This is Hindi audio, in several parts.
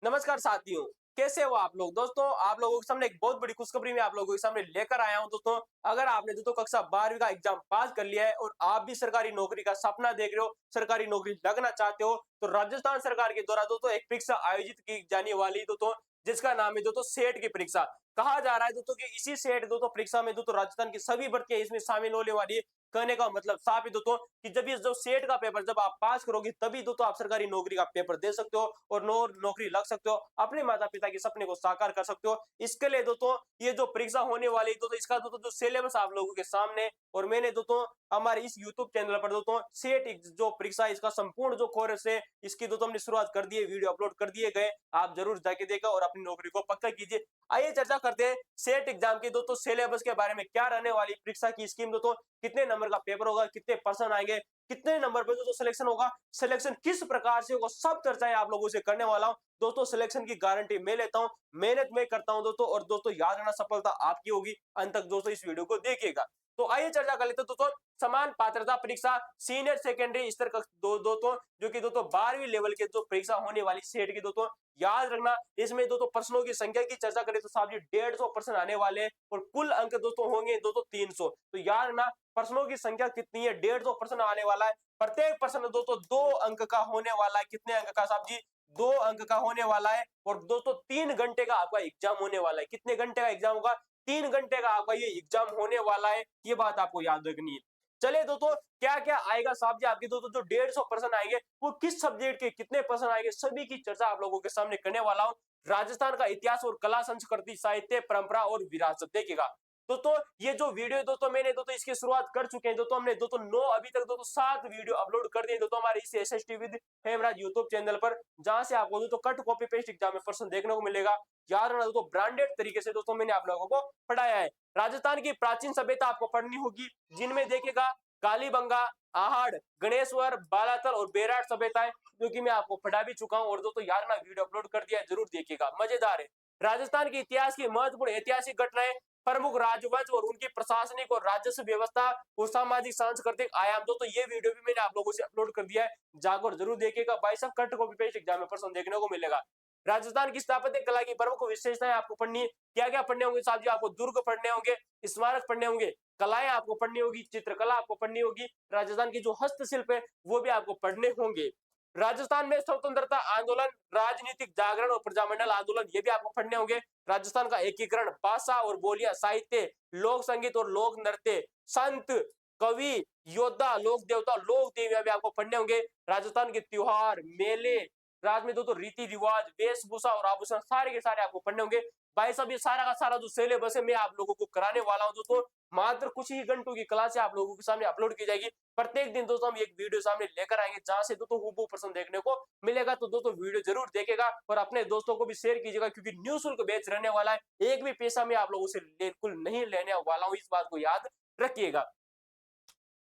नमस्कार साथियों, कैसे हो आप लोग। दोस्तों आप लोगों के सामने एक बहुत बड़ी खुशखबरी मैं आप लोगों के सामने लेकर आया हूं। दोस्तों अगर आपने दोस्तों कक्षा 12वीं का एग्जाम पास कर लिया है और आप भी सरकारी नौकरी का सपना देख रहे हो, सरकारी नौकरी लगना चाहते हो, तो राजस्थान सरकार के द्वारा दोस्तों एक परीक्षा आयोजित की जाने वाली है दोस्तों, जिसका नाम है दोस्तों सेट की परीक्षा। कहा जा रहा है दोस्तों कि इसी सेट दोस्तों परीक्षा में दोस्तों राजस्थान की सभी भर्तियां इसमें शामिल होने वाली है। कहने का मतलब साफ है दोस्तों कि जब ये जो सेट का पेपर जब आप पास करोगे तभी दोस्तों आप सरकारी नौकरी का पेपर दे सकते हो और नौकरी लग सकते हो, अपने माता पिता के सपने को साकार कर सकते हो। इसके लिए दोस्तों ये जो परीक्षा होने वाली है दोस्तों इसका दोस्तों जो सिलेबस आप लोगों के सामने, और मैंने दोस्तों हमारे इस यूट्यूब चैनल पर दोस्तों सेट जो परीक्षा इसका संपूर्ण जो कोर्स है इसकी दोस्तों हमने शुरुआत कर दी है, वीडियो अपलोड कर दिए गए, आप जरूर जाके देखा और अपनी नौकरी को पक्का कीजिए। आइए चर्चा करते हैं सेट एग्जाम के दोस्तों सिलेबस के बारे में, क्या रहने वाली परीक्षा की स्कीम दोस्तों, कितने नंबर का पेपर होगा, कितने पर्सन आएंगे, कितने नंबर पे दोस्तों सिलेक्शन होगा, सिलेक्शन किस प्रकार से होगा, सब चर्चाएं आप लोगों से करने वाला हूं। दोस्तों सिलेक्शन की गारंटी मैं लेता हूं, मेहनत मैं करता हूं दोस्तों, और दोस्तों याद रखना सफलता आपकी होगी। अंत तक दोस्तों इस वीडियो को देखिएगा। तो आइए चर्चा कर लेते हैं दोस्तों समान पात्रता परीक्षा सीनियर सेकेंडरी स्तर का दोस्तों जो कि दोस्तों 12वीं लेवल के जो परीक्षा होने वाली सेट की दोस्तों याद रखना। इसमें दोस्तों प्रश्नों की संख्या की चर्चा करें तो साहब जी 150 प्रश्न आने वाले हैं और कुल अंक दोस्तों होंगे दोस्तों 300। तो याद रखना प्रश्नों की संख्या कितनी है, 150 प्रश्न आने वाला है। प्रत्येक प्रश्न दोस्तों 2 अंक का होने वाला है। कितने अंक का साहब जी, 2 अंक का होने वाला है। और दोस्तों 3 घंटे का आपका एग्जाम होने वाला है। कितने घंटे का एग्जाम होगा, 3 घंटे का आपका ये एग्जाम होने वाला है, ये बात आपको याद रखनी है। चलिए दोस्तों क्या क्या आएगा साहब जी आपके दोस्तों जो 150 पर्सन आएंगे वो किस सब्जेक्ट के कितने पर्सन आएंगे, सभी की चर्चा आप लोगों के सामने करने वाला हूं। राजस्थान का इतिहास और कला संस्कृति साहित्य परंपरा और विरासत देखिएगा। दोस्तों ये जो वीडियो दोस्तों मैंने दोस्तों इसकी शुरुआत कर चुके हैं दोस्तों, हमने दोस्तों 9 अभी तक दोस्तों 7 वीडियो अपलोड कर दिए दोस्तों हमारे इस SST with Hemraj YouTube channel पर, जहां से आपको दोस्तों कट कॉपी पेस्ट एग्जाम में प्रश्न देखने को मिलेगा। याद रखना दोस्तों ब्रांडेड तरीके से दोस्तों मैंने आप लोगों को पढ़ाया है। राजस्थान की प्राचीन सभ्यता आपको पढ़नी होगी, जिनमें देखेगा कालीबंगा, आहड़, गणेश्वर, बालातल और बेराट सभ्यताएं, जो कि मैं आपको पढ़ा भी चुका हूं। और दोस्तों यार ना वीडियो अपलोड कर दिया है, जरूर देखिएगा, मजेदार है। राजस्थान के इतिहास की महत्वपूर्ण ऐतिहासिक घटनाएं, प्रमुख राजवंश और उनकी प्रशासनिक और राजस्व व्यवस्था और सामाजिक सांस्कृतिक आयाम, दोस्तों ये वीडियो भी मैंने आप लोगों से अपलोड कर दिया है, जाकर जरूर देखिएगा। भाई साहब कट कॉपी पेस्ट एग्जाम में प्रश्न देखने को मिलेगा। राजस्थान की स्थापत्य कला की प्रमुख विशेषताएं आपको पढ़नी है। क्या क्या पढ़ने होंगे साहब जी, आपको दुर्ग पढ़ने होंगे, स्मारक पढ़ने होंगे, कलाएं आपको पढ़नी होगी, चित्रकला आपको पढ़नी होगी, राजस्थान की जो हस्तशिल्प है वो भी आपको पढ़ने होंगे। राजस्थान में स्वतंत्रता आंदोलन, राजनीतिक जागरण और प्रजामंडल आंदोलन, ये भी आपको पढ़ने होंगे। राजस्थान का एकीकरण, भाषा और बोलियां, साहित्य, लोक संगीत और लोक नृत्य, संत, कवि, योद्धा, लोक देवता, लोक देवियां भी आपको पढ़ने होंगे। राजस्थान के त्योहार, मेले, राज में दोस्तों रीति रिवाज, वेशभूषा और आभूषण, सारे के सारे आपको पढ़ने होंगे। भाई साहब ये सारा का सारा जो सिलेबस है मैं आप लोगों को कराने वाला हूं दोस्तों, मात्र कुछ ही घंटों की क्लास आप लोगों के सामने अपलोड की जाएगी। प्रत्येक दिन दोस्तों हम एक वीडियो सामने लेकर आएंगे, जहां से दोस्तों हूबहू प्रश्न देखने को मिलेगा। तो दोस्तों वीडियो जरूर देखेगा और अपने दोस्तों को भी शेयर कीजिएगा, क्योंकि निःशुल्क बैच रहने वाला है, एक भी पैसा मैं आप लोगों से बिल्कुल नहीं लेने वाला हूं, इस बात को याद रखिएगा।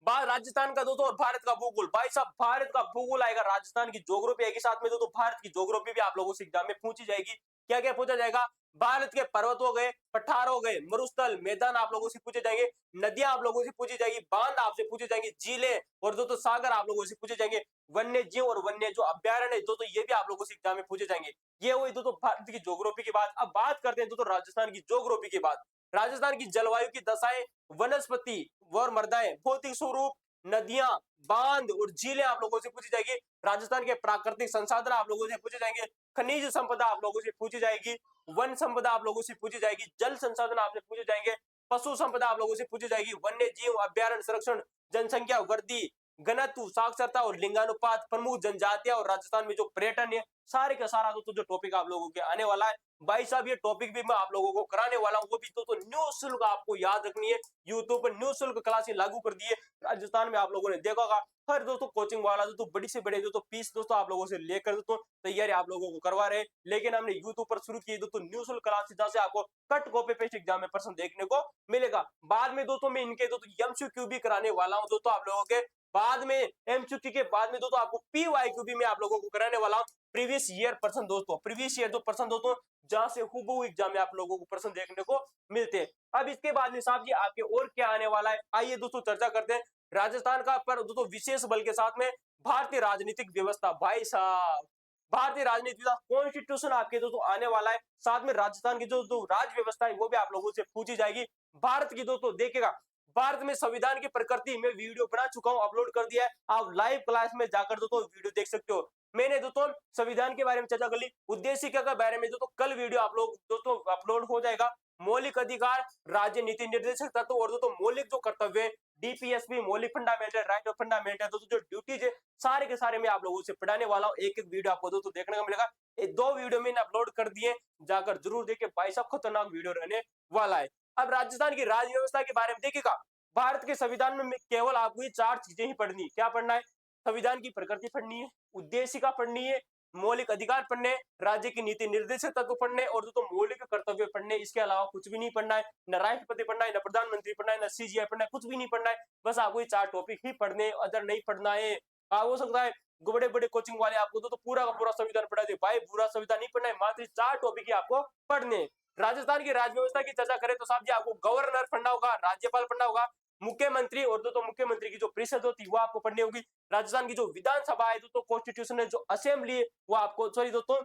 बात राजस्थान का दोस्तों और भारत का भूगोल। भाई साहब भारत का भूगोल आएगा, राजस्थान की ज्योग्राफी आएगी, साथ में दोस्तों भारत की ज्योग्राफी भी आप लोगों से एग्जाम में पूछी जाएगी। क्या क्या पूछा जाएगा, भारत के पर्वत हो गए, पठार हो गए, मरुस्थल, मैदान आप लोगों से पूछे जाएंगे, नदियां आप लोगों से पूछी जाएगी, बांध आपसे पूछे जाएंगे, झीलें और दोस्तों सागर आप लोगों से पूछे जाएंगे, वन्य जीव और वन्य जो अभ्यारण्य दोस्तों ये भी आप लोगों से एग्जाम में पूछे जाएंगे। ये हुई दोस्तों भारत की ज्योग्राफी की बात। अब बात करते हैं दोस्तों राजस्थान की ज्योग्राफी की बात। राजस्थान की जलवायु की दशाएं, वनस्पति व मृदाएं, भौतिक स्वरूप, नदियां, बांध और झीलें आप लोगों से पूछी जाएगी। राजस्थान के प्राकृतिक संसाधन आप लोगों से पूछे जाएंगे, खनिज संपदा आप लोगों से पूछी जाएगी, वन संपदा आप लोगों से पूछी जाएगी, जल संसाधन आपसे पूछे जाएंगे, पशु संपदा आप लोगों से पूछी जाएगी, वन्य जीव अभ्यारण्य संरक्षण, जनसंख्या वृद्धि, घनत्व, साक्षरता और लिंगानुपात, प्रमुख जनजातियां और राजस्थान में जो पर्यटन है, सारे का सारा दोस्तों जो टॉपिक आप लोगों के आने वाला है। भाई साहब ये टॉपिक भी मैं आप लोगों को कराने वाला हूं, वो भी तो निःशुल्क आपको याद रखनी है। यूट्यूब पर निःशुल्क क्लासें लागू कर दी है। राजस्थान में आप लोगों ने देखा होगा हर दोस्तों कोचिंग वाला दोस्तों बड़ी से बड़े दोस्तों फीस दोस्तों आप लोगों से लेकर दोस्तों तैयारी आप लोगों को करवा रहे हैं, लेकिन हमने यूट्यूब पर शुरू की दोस्तों निःशुल्क क्लास, जहां से आपको कट कॉपी पेस्ट एग्जाम में प्रश्न देखने को मिलेगा। बाद में दोस्तों मैं इनके दोस्तों एमसीक्यू भी कराने वाला हूं दोस्तों आप लोगों के। बाद में एमसीक्यू के बाद में दोस्तों आपको पीवाईक्यू भी मैं आप लोगों को कराने वाला हूं, प्रीवियस ईयर प्रश्न दोस्तों, प्रीवियस ईयर जो प्रश्न दोस्तों जहां से हूबहू एग्जाम में आप लोगों को प्रश्न देखने को मिलते हैं। अब इसके बाद में साहब जी आपके और क्या आने वाला है, आइए दोस्तों चर्चा करते हैं। राजस्थान का पर दोस्तों विशेष बल के साथ में भारतीय राजनीतिक व्यवस्था। भाई साहब भारतीय राजनीति का कॉन्स्टिट्यूशन आपके दोस्तों आने वाला है। साथ में राजस्थान की जो राज्य व्यवस्था है वो भी आप लोगों से पूछी जाएगी। भारत की दोस्तों देखिएगा, भारत में संविधान की प्रकृति में वीडियो बना चुका हूं, अपलोड कर दिया है, आप लाइव क्लास में जाकर दोस्तों वीडियो देख सकते हो। मैंने दोस्तों संविधान के बारे में चर्चा कर ली, उद्देशिका के बारे में दोस्तों कल वीडियो आप लोग दोस्तों अपलोड हो जाएगा। मौलिक अधिकार, राज्य नीति निर्देशक तत्व और दोस्तों मौलिक जो कर्तव्य, डीपीएसपी, मौलिक फंडामेंटल राइट ऑफ फंडामेंटल दोस्तों जो ड्यूटीज है, सारे के सारे मैं आप लोगों से पढ़ाने वाला हूँ। एक एक वीडियो आपको दोस्तों देखने को मिलेगा। ये 2 वीडियो मैंने अपलोड कर दिए, जाकर जरूर देखिए, भाई साहब खतरनाक वीडियो रहने वाला है। अब राजस्थान की राज्य व्यवस्था के बारे में देखिएगा, भारत के संविधान में केवल आपको ये 4 चीजें ही पढ़नी है। क्या पढ़ना है? संविधान की प्रकृति पढ़नी है, उद्देशिका पढ़नी है, मौलिक अधिकार पढ़ने, राज्य की नीति निर्देशक तत्व पढ़ने और दोस्तों मौलिक कर्तव्य पढ़ने। इसके अलावा कुछ भी नहीं पढ़ना है, न राष्ट्रपति पढ़ना है, न प्रधानमंत्री पढ़ना है, न सीजीआई पढ़ना है, कुछ भी नहीं पढ़ना है। बस आपको ये 4 टॉपिक ही पढ़ने, अदर नहीं पढ़ना है। हो सकता है बड़े बड़े कोचिंग वाले आपको तो पूरा का पूरा संविधान पढ़ा दे, भाई पूरा संविधान नहीं पढ़ना है, मात्र 4 टॉपिक ही आपको पढ़ने। राजस्थान की राज्य व्यवस्था की चर्चा करें तो साहब जी आपको गवर्नर पढ़ना होगा, राज्यपाल पढ़ना होगा, मुख्यमंत्री और दोस्तों मुख्यमंत्री की जो परिषद होती है वो आपको पढ़नी होगी। राजस्थान की जो विधानसभा है दोस्तों, कॉन्स्टिट्यूशन है, जो असेंबली है वो आपको, सॉरी दोस्तों,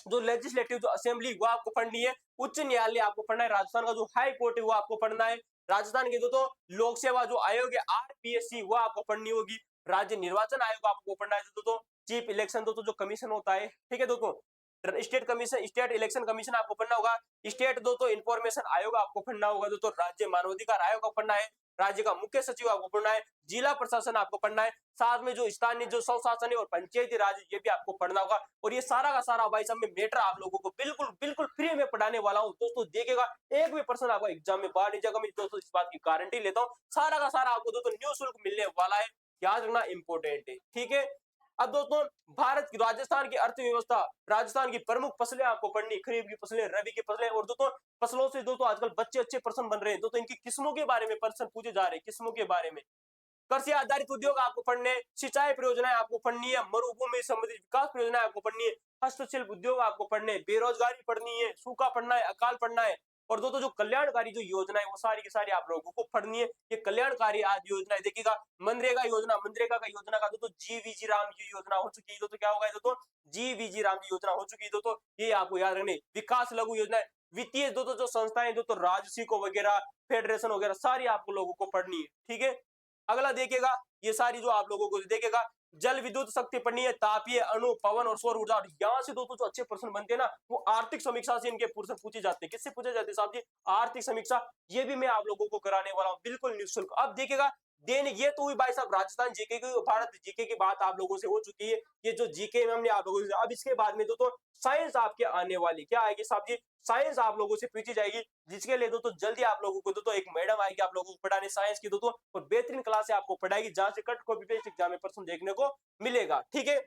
जो लेजिस्लेटिव जो असेंबली वो आपको पढ़नी है। उच्च न्यायालय आपको पढ़ना है। राजस्थान का जो हाई कोर्ट है वो आपको पढ़ना है। राजस्थान के दोस्तों लोक सेवा जो आयोग है आरपीएससी वो आपको पढ़नी होगी। राज्य निर्वाचन आयोग आपको पढ़ना है दोस्तों। चीफ इलेक्शन दोस्तों जो कमीशन होता है, ठीक है दोस्तों, state commission, state election commission आपको पढ़ना होगा। स्टेट दोस्तों इंफॉर्मेशन आयोग आपको पढ़ना होगा दोस्तों। राज्य मानवाधिकार आयोग को पढ़ना है। राज्य का मुख्य सचिव आपको पढ़ना है। जिला प्रशासन आपको पढ़ना है। साथ में जो स्थानीय जो स्वशासन है और पंचायती राज ये भी आपको पढ़ना होगा। और ये सारा का सारा भाई साहब मैं मैटर आप लोगों को बिल्कुल बिल्कुल फ्री में पढ़ाने वाला हूँ दोस्तों। देखिएगा, एक भी पर्सन आपका एग्जाम में बाहर नहीं जाएगा, मैं दोस्तों इस बात की गारंटी लेता हूँ। सारा का सारा आपको दोस्तों निःशुल्क मिलने वाला है, याद रखना इंपॉर्टेंट है, ठीक है। अब दोस्तों भारत की राजस्थान की अर्थव्यवस्था, राजस्थान की प्रमुख फसलें आपको पढ़नी, खरीफ की फसलें, रबी की फसलें और दोस्तों फसलों से दोस्तों आजकल बच्चे अच्छे पर्सन बन रहे हैं दोस्तों, इनकी किस्मों के बारे में प्रश्न पूछे जा रहे हैं, किस्मों के बारे में। कृषि आधारित उद्योग आपको पढ़ने, सिंचाई परियोजनाएं आपको पढ़नी है, मरुभूमि संबंधित विकास परियोजनाएं आपको पढ़नी है, हस्तशिल्प उद्योग आपको पढ़ने, बेरोजगारी पढ़नी है, सूखा पढ़ना है, अकाल पढ़ना है और दोस्तों जो कल्याणकारी जो योजना है वो सारी की सारी आप लोगों को पढ़नी है। ये कल्याणकारी आज योजना है, देखिएगा मनरेगा योजना, मनरेगा का योजना का दोस्तों जीवीजी राम जी योजना हो चुकी है दोस्तों। क्या होगा दोस्तों? जीवीजी राम जी योजना हो चुकी है दोस्तों, ये आपको याद रखने। विकास लघु योजना, वित्तीय दोस्तों जो संस्थाएं दोस्तों राजसिको वगैरह, फेडरेशन वगैरह सारी आपको लोगों को पढ़नी है, ठीक है। अगला देखिएगा, ये सारी जो आप लोगों को देखिएगा, जल विद्युत शक्ति पढ़नी है, तापीय, अणु, पवन और सौर ऊर्जा। यहाँ से दोस्तों जो अच्छे प्रश्न बनते हैं ना वो आर्थिक समीक्षा से इनके प्रश्न पूछे जाते हैं। किससे पूछे जाते हैं साहब जी? आर्थिक समीक्षा। ये भी मैं आप लोगों को कराने वाला हूँ बिल्कुल निःशुल्क। अब देखिएगा, दैनिक ये तो हुई भाई साहब राजस्थान जीके की, भारत जीके की बात आप लोगों से हो चुकी है। ये जो जीके में हमने आप लोगों से, अब इसके बाद में दोस्तों साइंस आपके आने वाली क्या आएगी साहब जी? साइंस आप लोगों से पूछी जाएगी, जिसके लिए दोस्तों जल्दी आप लोगों को दोस्तों एक मैडम आएगी आप लोगों को पढ़ाने साइंस की दोस्तों, और बेहतरीन क्लास से आपको पढ़ाएगी जहां से कट कॉपी पेस्ट एग्जाम में प्रश्न देखने को मिलेगा, ठीक है।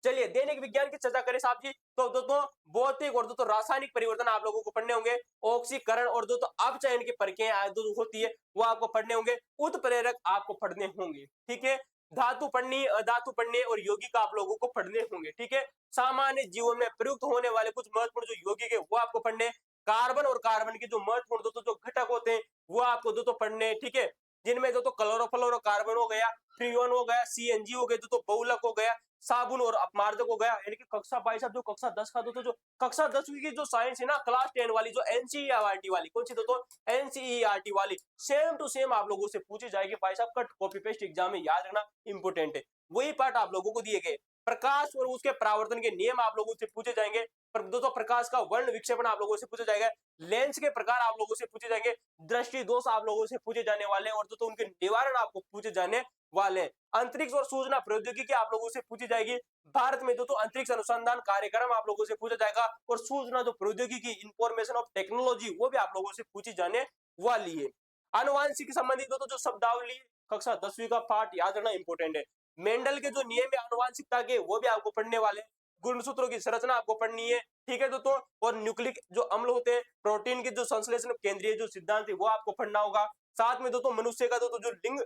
चलिए दैनिक विज्ञान की चर्चा करें साहब जी, तो दोस्तों भौतिक और दोस्तों रासायनिक परिवर्तन आप लोगों को पढ़ने होंगे। ऑक्सीकरण और दोस्तों अपचयन की प्रक्रिया जो होती है वो आपको पढ़ने होंगे। उत्प्रेरक आपको पढ़ने होंगे, ठीक है। धातु पढ़नी, अधातु पढ़ने और यौगिक आप लोगों को पढ़ने होंगे, ठीक है। सामान्य जीवन में प्रयुक्त होने वाले कुछ महत्वपूर्ण जो यौगिक है वो आपको पढ़ने। कार्बन और कार्बन के जो महत्वपूर्ण दोस्तों जो घटक होते हैं वो आपको दोस्तों पढ़ने, ठीक है। जिनमें दोस्तों क्लोरोफ्लोरोकार्बन हो गया, फ्रीऑन हो गया, सीएनजी हो गया, दोस्तों बहुलक हो गया, साबुन और अपमार्जक हो गया। यानी कि कक्षा भाई साहब जो कक्षा 10 का दोस्तों, जो कक्षा 10वीं की जो साइंस है ना, क्लास 10 वाली जो एनसीईआरटी वाली, कौन सी दोस्तों? एनसीईआरटी वाली, सेम टू सेम आप लोगों से पूछी जाएगी भाई साहब, कट कॉपी पेस्ट एग्जाम में, याद रखना इंपोर्टेंट है। वही पार्ट आप लोगों को दिए गए। प्रकाश और उसके परावर्तन के नियम आप लोगों से पूछे जाएंगे। दोस्तों प्रकाश का वर्ण विक्षेपण आप लोगों से पूछा जाएगा। लेंस के प्रकार आप लोगों से पूछे जाएंगे। दृष्टि दोष आप लोगों से पूछे जाने वाले हैं और दोस्तों उनके निवारण आपको पूछे जाने वाले हैं। अंतरिक्ष और सूचना प्रौद्योगिकी आप लोगों से पूछी जाएगी। भारत में दोस्तों अंतरिक्ष अनुसंधान कार्यक्रम आप लोगों से पूछा जाएगा और सूचना जो प्रौद्योगिकी, इंफॉर्मेशन ऑफ टेक्नोलॉजी, वो भी आप लोगों से पूछी जाने वाली है। आनुवांशिक संबंधित दोस्तों जो शब्दावली, कक्षा 10वीं का पार्ट याद रखना इंपॉर्टेंट है। मेंडल के जो नियम है आनुवांशिकता के वो भी आपको पढ़ने वाले हैं। गुणसूत्रों की संरचना आपको पढ़नी है, ठीक है दोस्तों। और न्यूक्लिक जो अम्ल होते हैं, प्रोटीन के जो संश्लेषण केंद्रीय जो सिद्धांत है वो आपको पढ़ना होगा। साथ में दोस्तों मनुष्य का दोस्तों जो लिंग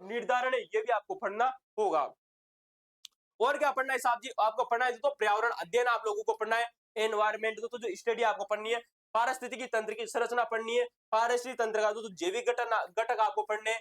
निर्धारण है ये भी आपको पढ़ना होगा। और क्या पढ़ना है साहब जी? आपको पढ़ना है दोस्तों पर्यावरण अध्ययन आप लोगों को पढ़ना है। एनवायरमेंट दोस्तों जो स्टडी आपको पढ़नी है। पारिस्थितिकी तंत्र की संरचना पढ़नी है। पारिस्थितिक तंत्र का दोस्तों जैविक घटक आपको पढ़ने हैं।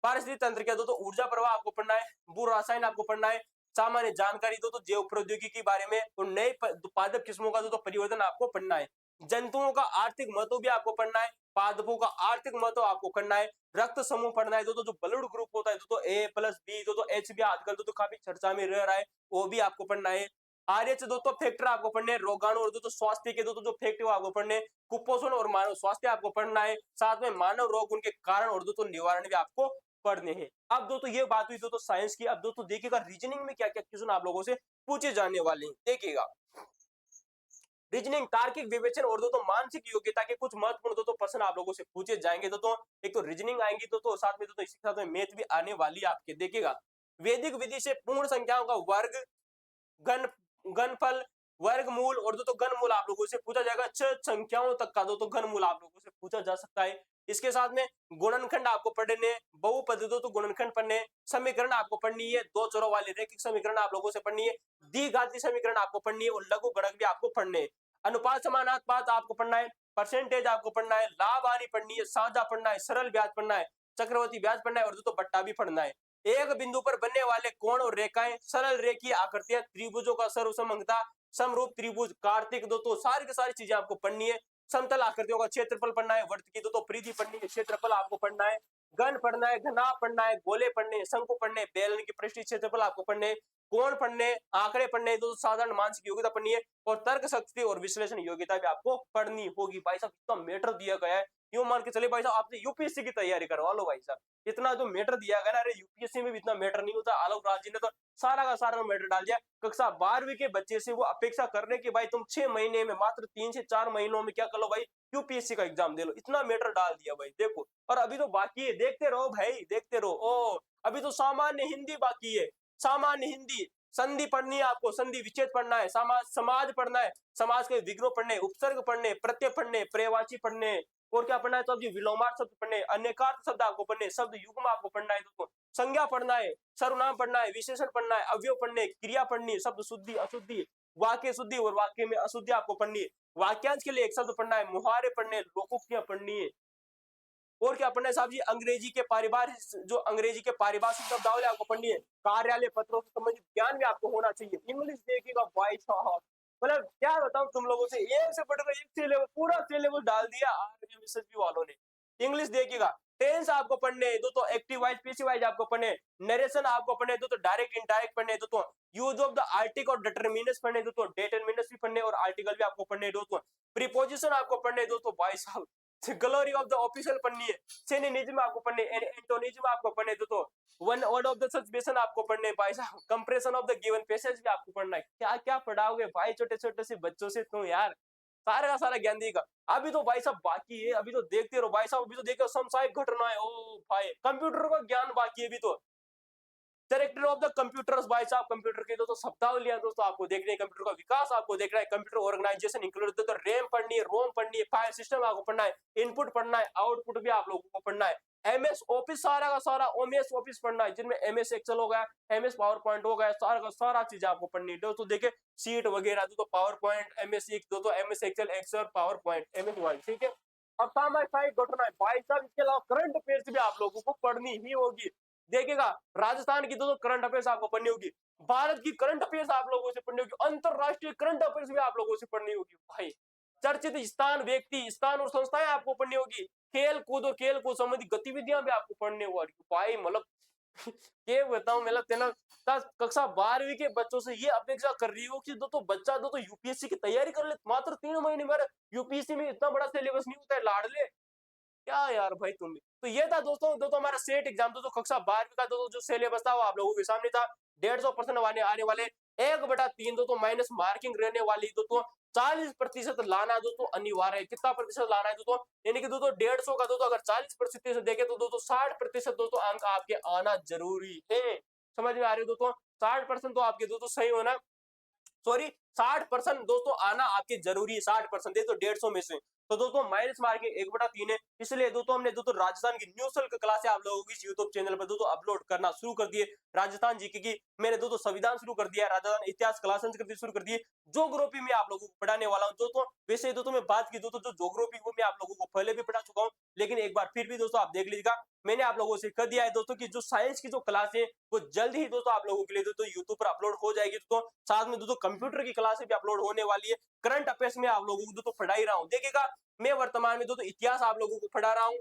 पारिस्थितिक तंत्र का दोस्तों ऊर्जा प्रवाह आपको पढ़ना है। भू रसायन आपको पढ़ना है। सामान्य जानकारी दोस्तों जैव प्रौद्योगिकी के बारे में और नए पादप किस्मों का दोस्तों परिवर्तन आपको पढ़ना है। जंतुओं का आर्थिक महत्व भी आपको पढ़ना है, पादपों का आर्थिक महत्व आपको करना है, रक्त समूह पढ़ना है दोस्तों, जो ब्लड ग्रुप होता है दोस्तों ए प्लस बी दोस्तों एच भी आजकल दोस्तों काफी चर्चा में रह रहा है, वो भी आपको पढ़ना है। RH दोस्तों फैक्टर आपको पढ़ने हैं, रोगाणु और दोस्तों स्वास्थ्य के दोस्तों जो फैक्टर आपको पढ़ने हैं, कुपोषण और मानव स्वास्थ्य आपको पढ़ना है, साथ में मानव रोग उनके कारण और दोस्तों निवारण भी आपको पढ़ने हैं। अब दोस्तों ये बात हुई दोस्तों साइंस की। अब दोस्तों देखिएगा रीजनिंग में क्या क्या क्वेश्चन आप लोगों से पूछे जाने वाले हैं। देखिएगा रीजनिंग, तार्किक विवेचन और दोस्तों मानसिक योग्यता के कुछ महत्वपूर्ण दोस्तों प्रश्न आप लोगों से पूछे जाएंगे दोस्तों। एक तो रीजनिंग आएंगी दोस्तों, साथ में दोस्तों इसके साथ में मैथ भी आने वाली है आपके। देखिएगा वैदिक विधि से पूर्ण संख्याओं का वर्ग, घन घनफल, वर्गमूल और दोस्तों घनमूल आप लोगों से पूछा जाएगा। 6 संख्याओं तक का दोस्तों घनमूल आप लोगों से पूछा जा सकता है। इसके साथ में गुणनखंड आपको पढ़ने, बहुपद दोस्तों गुणनखंड पढ़ने, समीकरण आपको पढ़नी है, दो चरों वाले रैखिक समीकरण आप लोगों से पढ़नी है, द्विघाती समीकरण आपको पढ़नी है और लघु गणक भी आपको पढ़ने हैं। अनुपात समानुपात आपको पढ़ना है, परसेंटेज आपको पढ़ना है, लाभ हानि पढ़नी है, साझा पढ़ना है, सरल ब्याज पढ़ना है, चक्रवर्ती ब्याज पढ़ना है और दोस्तों बट्टा भी पढ़ना है। एक बिंदु पर बनने वाले कोण और रेखाएं, सरल रेखीय आकृतियां, त्रिभुजों का सर्वसमंगता, समरूप त्रिभुज, कार्तिक दोस्तों सारी की सारी चीजें आपको पढ़नी है। समतल आकृतियों का क्षेत्रफल पढ़ना है, वर्त की दोस्तों परिधि पढ़नी है, क्षेत्रफल आपको पढ़ना है, घन पढ़ना है, घनाभ पढ़ना है, गोले पढ़ने हैं, शंकु पढ़ने, बेलन की पृष्ठीय क्षेत्रफल आपको पढ़ने, कोण पढ़ने, आंकड़े पढ़ने, दोस्तों साधारण मानसिक योग्यता पढ़नी है और तर्क शक्ति और विश्लेषण योग्यता भी आपको पढ़नी होगी। भाई साहब इतना मैटर दिया गया है, यूं मान के चले भाई साहब आपने यूपीएससी की तैयारी करवा लो भाई साहब। इतना जो मैटर दिया गया ना, अरे यूपीएससी में भी इतना मैटर नहीं होता। आलोक राज जी ने तो सारा का सारा मैटर डाल दिया। कक्षा 12वीं के बच्चे से वो अपेक्षा कर रहे कि भाई तुम 6 महीने में, मात्र 3 से 4 महीनों में क्या कर लो भाई, यूपीएससी का एग्जाम दे लो। इतना मैटर डाल दिया भाई देखो। और अभी तो बाकी है, देखते रहो भाई देखते रहो। ओ अभी तो सामान्य हिंदी बाकी है, सामान्य हिंदी। संधि पढ़नी है आपको, संधि विच्छेद पढ़ना है, समाज पढ़ना है, समाज के विग्रह पढ़ने, उपसर्ग पढ़ने, प्रत्यय पढ़ने, पर्यायवाची पढ़ने और क्या पढ़ना है तो विलोमार्थ शब्द पढ़ने, अन्यकार शब्द आपको पढ़ने, शब्द युग्म आपको पढ़ना है दोस्तों, संज्ञा पढ़ना है, सर्वनाम पढ़ना है, विशेषण पढ़ना है, अवयव पढ़ने, क्रिया पढ़नी है, शब्द शुद्धि अशुद्धि, वाक्य शुद्धि और वाक्य में अशुद्धि आपको पढ़नी है, वाक्यांश के लिए एक शब्द पढ़ना है, मुहावरे पढ़ने, लोकोक्तियां पढ़नी है और क्या पढ़ना है साहब जी, अंग्रेजी के पारिभाषिक, जो अंग्रेजी के पारिभाषिक शब्दावली आपको पढ़नी है, कार्यालय पत्रों से संबंधित ज्ञान भी आपको होना चाहिए। इंग्लिश देखिएगा भाई साहब, मतलब क्या बताऊं तुम लोगों से, एक से बढ़कर एक सिलेबस, पूरा सिलेबस डाल दिया आरएमएसएसबी वालों ने। इंग्लिश देखिएगा, टेंस आपको पढ़ने दो तो एक्टिव वाइज पैसिव वाइज आपको पढ़ने, नरेशन आपको पढ़ने दो तो डायरेक्ट इनडायरेक्ट पढ़ने दो तो यूज ऑफ द आर्टिकल और डिटरमिनर्स पढ़ने दो तो डिटरमिनर्स भी पढ़ने और आर्टिकल भी आपको पढ़ने दो तो प्रीपोजिशन आपको पढ़ने दो तो भाई साहब ग्लोरी ऑफ द ऑफिशियल पढ़नी है, सिनोनिज्म आपको पढ़ने, एंटोनिज्म आपको पढ़ने दो तो one word of the substance आपको पढ़ने भाई साहब, compression of the given passage भी आपको पढ़ना है। क्या क्या पढ़ाओगे भाई छोटे छोटे से बच्चों से तुम यार, सारा का सारा ज्ञान देगा। अभी तो भाई साहब बाकी है, अभी तो देखते रहो भाई साहब, अभी तो देखो समसामयिक घटनाएं, ओ भाई कंप्यूटर का ज्ञान बाकी है अभी तो, डायरेक्टर ऑफ द कंप्यूटर्स भाई साहब, कंप्यूटर के दोस्तों शब्दावलियां दोस्तों आपको देखने, कंप्यूटर का विकास आपको देखना है, कंप्यूटर ऑर्गेनाइजेशन इंक्लूड तो रैम पढ़नी है, रोम पढ़नी है, फाइल सिस्टम आपको पढ़ना है, इनपुट पढ़ना है, आउटपुट भी आप लोगों को पढ़ना है, एमएस ऑफिस सारा का सारा एमएस ऑफिस पढ़ना है, जिनमें एमएस एक्सेल हो गया, एमएस पावर पॉइंट हो गया, सारा का सारा चीज आपको पढ़नी है दोस्तों। देखिए सीट वगैरह दोस्तों, पावर पॉइंट, एमएस दोस्तों, MS Excel, Excel, PowerPoint, MS Word, ठीक है। अब सामाजिक घटना है भाई साहब, इसके अलावा करंट अफेयर्स भी आप लोगों को पढ़नी ही होगी। देखिएगा राजस्थान की दोस्तों करंट अफेयर्स आपको पढ़नी होगी, भारत की करंट अफेयर्स आप लोगों से पढ़नी होगी, अंतरराष्ट्रीय करंट अफेयर्स भी आप लोगों से पढ़नी होगी भाई, चर्चित स्थान, व्यक्ति, स्थान और संस्थाएं आपको पढ़नी होगी, खेल कूद और खेल कूद संबंधी गतिविधियां भी आपको पढ़ने वाली भाई। मतलब ये बताऊं, मतलब तेना कक्षा 12वीं के बच्चों से ये अपेक्षा कर रही हो कि दोस्तों बच्चा दोस्तों यूपीएससी की तैयारी कर ले, मात्र 3 महीने में। यूपीएससी में इतना बड़ा सिलेबस नहीं होता है लाडले, क्या यार भाई तुम भी। तो ये था दोस्तों हमारा सेट एग्जाम, दोस्तों कक्षा 12वीं का दोस्तों जो सिलेबस था वो आप लोगों के सामने था। 150% आने वाले, 1/3 दोस्तों माइनस मार्किंग रहने वाली दोस्तों, 40% लाना दोस्तों अनिवार्य है। कितना प्रतिशत लाना है दोस्तों, यानी कि दोस्तों 150 का दोस्तों अगर 40% देखे तो दोस्तों 60% दोस्तों अंक आपके आना जरूरी है। समझ में आ रही है दोस्तों, 60% तो आपके दोस्तों सही होना, सॉरी 60% दोस्तों आना आपके जरूरी है, 60% है तो 150 में से तो दोस्तों माइनस मार्किंग 1/3 है। इसलिए दोस्तों हमने दोस्तों राजस्थान की न्यू सल्क क्लास आप लोगों की यूट्यूब चैनल पर दोस्तों अपलोड करना शुरू कर दिए। राजस्थान जीके की मैंने दोस्तों संविधान शुरू कर दिया, राजस्थान इतिहास, कला, संस्कृति शुरू कर दिए, ज्योग्राफी में आप लोगों को पढ़ाने वाला हूं दोस्तों। वैसे दोस्तों मैं बात की दोस्तों जो ज्योग्राफी वो मैं आप लोगों को पहले भी पढ़ा चुका हूं, लेकिन एक बार फिर भी दोस्तों आप देख लीजिएगा मैंने आप लोगों से कह दिया है दोस्तों कि जो साइंस की जो क्लास है वो जल्द ही दोस्तों आप लोगों के लिए दोस्तों यूट्यूब पर अपलोड हो जाएगी दोस्तों। साथ में दोस्तों कंप्यूटर की क्लास भी अपलोड होने वाली है। करंट अफेयर्स में आप लोगों को दोस्तों पढ़ा ही रहा हूँ। देखिएगा, मैं वर्तमान में दोस्तों इतिहास आप लोगों को पढ़ा रहा हूँ।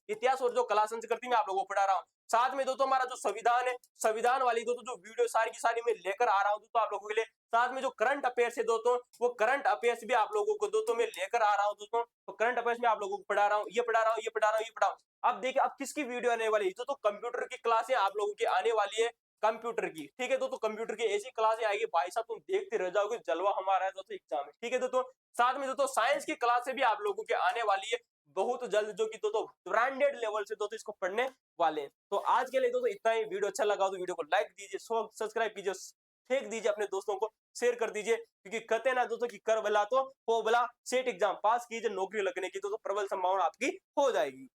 इतिहास और जो कला संस्कृति में आप लोगों को पढ़ा रहा हूँ। साथ में दोस्तों हमारा जो संविधान है, संविधान वाली दोस्तों जो वीडियो सारी की सारी मैं लेकर आ रहा हूँ दोस्तों आप लोगों के लिए। साथ में जो करंट अफेयर्स है दोस्तों, वो करंट अफेयर्स भी आप लोगों को दोस्तों मैं लेकर आ रहा हूँ दोस्तों। तो करंट अफेयर्स में आप लोगों को पढ़ा रहा हूँ, ये पढ़ा रहा हूँ, ये पढ़ा रहा हूँ, ये पढ़ा रहा हूँ। अब देखिए अब किसकी वीडियो आने वाली है, तो कंप्यूटर की क्लासें आप लोगों की आने वाली है, कंप्यूटर की। ठीक है दोस्तों, कंप्यूटर की ऐसी क्लासें आएगी भाई साहब, तुम देखते रह जाओगे, जलवा हमारा है दोस्तों एग्जाम में। ठीक है दोस्तों, साथ में दोस्तों साइंस की क्लासें भी आप लोगों के आने वाली है बहुत जल्द, जो कि दोस्तों ब्रांडेड लेवल से दोस्तों इसको पढ़ने वाले हैं। तो आज के लिए दोस्तों इतना ही। वीडियो अच्छा लगा तो वीडियो को लाइक दीजिए, सब्सक्राइब कीजिए, फेंक दीजिए अपने दोस्तों को, शेयर कर दीजिए, क्योंकि कहते हैं ना दोस्तों कि कर भला तो हो भला। सेट एग्जाम पास कीजिए, नौकरी लगने की तो प्रबल संभावना आपकी हो जाएगी।